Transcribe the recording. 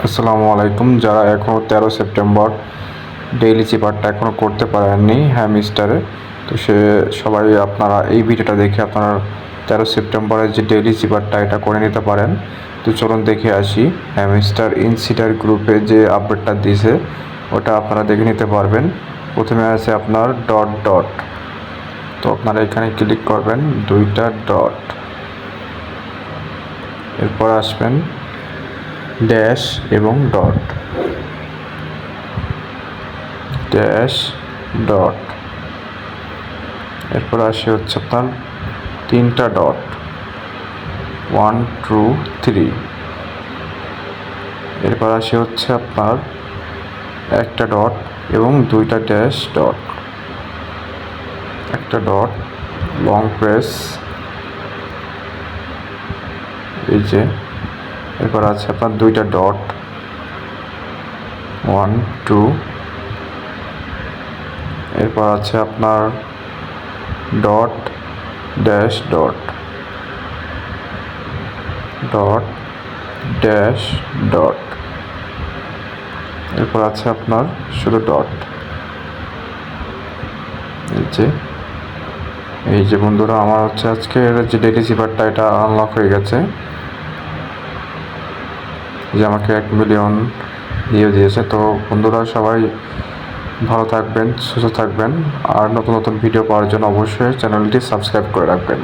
আসসালামু আলাইকুম। যারা এখনও 13 সেপ্টেম্বর ডেইলি চিপারটা এখনও করতে পারেননি হ্যামস্টারে, তো সবাই আপনারা এই ভিডিওটা দেখে আপনারা 13 সেপ্টেম্বরের যে ডেইলি চিপারটা এটা করে নিতে পারেন। তো চলুন দেখে আসি। হ্যামস্টার ইনসিডার গ্রুপে যে আপডেটটা দিয়েছে ওটা আপনারা দেখে নিতে পারবেন। প্রথমে আছে আপনার ডট ডট, তো আপনারা এখানে ক্লিক করবেন, দুইটা ডট, এরপর আসবেন ড্যাশ এবং ডট, ড্যাশ ডট, এরপর আসে হচ্ছে আপনার তিনটা ডট, 1 2 3, এরপর আসে হচ্ছে আপনার একটা ডট এবং দুইটা ড্যাশ ডট, একটা ডট, লং প্রেস, এই যে, এরপর আছে আপনার দুইটা ডট, 1 2, এরপর আছে আপনার dot dash dot, dot dash dot, এরপর আছে আপনার শুধু ডট। এই যে বন্ধুরা, আমার হচ্ছে আজকের যে ডেইলি চিপারটা এটা আনলক হয়ে গেছে, যে আমাকে 1 মিলিয়ন দিয়ে দিয়েছে। তো বন্ধুরা সবাই ভালো থাকবেন, সুস্থ থাকবেন, আর নতুন নতুন ভিডিও পাওয়ার জন্য অবশ্যই চ্যানেলটি সাবস্ক্রাইব করে রাখবেন।